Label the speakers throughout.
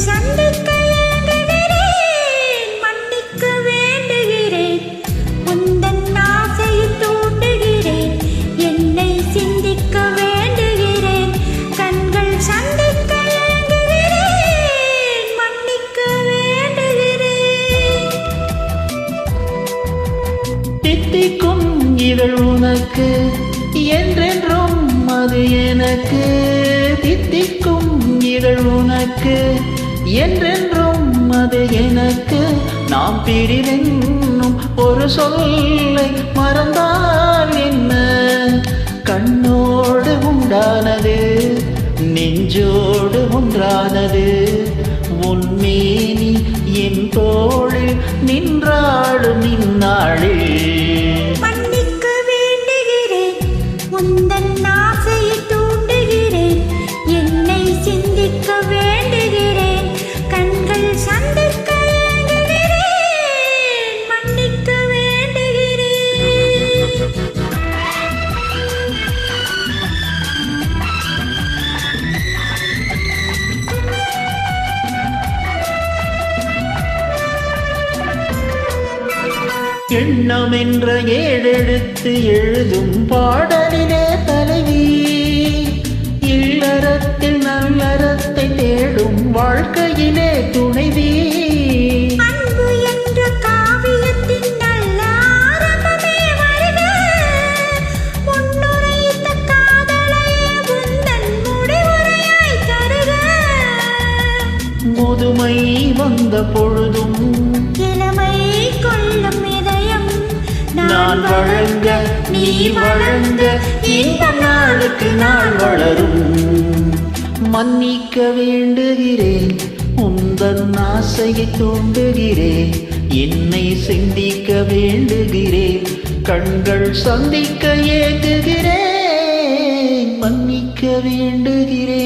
Speaker 1: சந்திக்க ஏங்குகிறேன், மன்னிக்க வேண்டுகிறேன், உந்தன் ஆசையை தூண்டுகிறேன், என்னை சிந்திக்க வேண்டுகிறேன், கண்கள் சந்திக்க ஏங்குகிறேன், மன்னிக்க வேண்டுகிறேன்.
Speaker 2: தித்திக்கும் இதழ் உனக்கு என்றென்றும் அது எனக்கு, தித்திக்கும் இதழ் உனக்கு என்றென்றும் அது எனக்கு. நாம் பிரிவென்னும் ஒரு சொல்லை மறந்தால் என்ன, கண்ணோடு உண்டானது நெஞ்சோடு ஒன்றானது, உன்மேனி என் தோளில் நின்றாடும் இந்நாளில்.
Speaker 1: மன்னிக்க வேண்டுகிறேன், உந்தன் ஆசையை தூண்டுகிறேன், என்னை சிந்திக்க வேண்டுகிறேன், கண்கள் சந்திக்க ஏங்குகிறேன், மன்னிக்க வேண்டுகிறேன்.
Speaker 2: எண்ணம் என்ற ஏடெடுத்து எழுதும் பாடலிலே தலைவி, இல்லறத்தில் நல்லறத்தை தேடும் வாழ்க்கையிலே துணைவி.
Speaker 1: அன்பு என்ற காவியத்தின் நல்ல ஆரம்பமே வருக, முன்னுரைத்த காதலையே உந்தன் முடிவுரையாய் தருக.
Speaker 2: முதுமை வந்த பொழுதும்
Speaker 1: இளமை கொள்ளும் இதயம்
Speaker 2: நான் வழங்க நீ வழங்க, இந்த நாளுக்கு நாள் வளரும். மன்னிக்க வேண்டுகிறேன், உந்தன் ஆசையை தூண்டுகிறேன், என்னை சிந்திக்க வேண்டுகிறேன், கண்கள் சந்திக்க ஏங்குகிறேன், மன்னிக்க வேண்டுகிறேன்.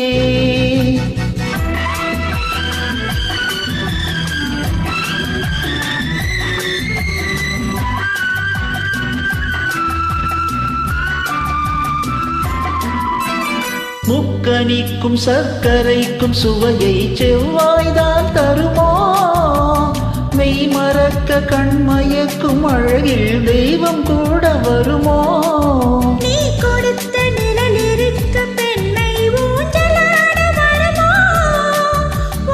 Speaker 2: முக்கனிக்கும் சர்க்கரைக்கும் சுவையை செவ்வாய்தான் தருமோ, மெய் மறக்க கண்மயக்கும் அழகில் தெய்வம் கூட வருமோ.
Speaker 1: நீ கொடுத்த நிழல் இருக்க பெண்ணை ஊஞ்சலாட வருமோ,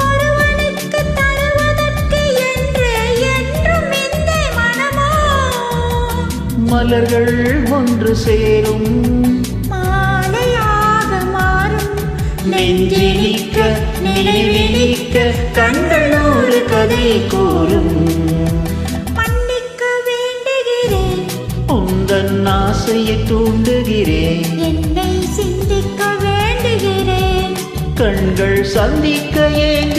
Speaker 1: ஒருவனுக்கு தருவதற்கு என்று என்றும் இந்த மனமோ.
Speaker 2: மலர்கள் ஒன்று சேரும் நெஞ்சினிக்க நினைவினிக்க கண்கள் நூறு கதை கூறும்.
Speaker 1: மன்னிக்க வேண்டுகிறேன்,
Speaker 2: உந்தன் ஆசையை தூண்டுகிறேன்,
Speaker 1: என்னை சிந்திக்க வேண்டுகிறேன்,
Speaker 2: கண்கள் சந்திக்க ஏங்க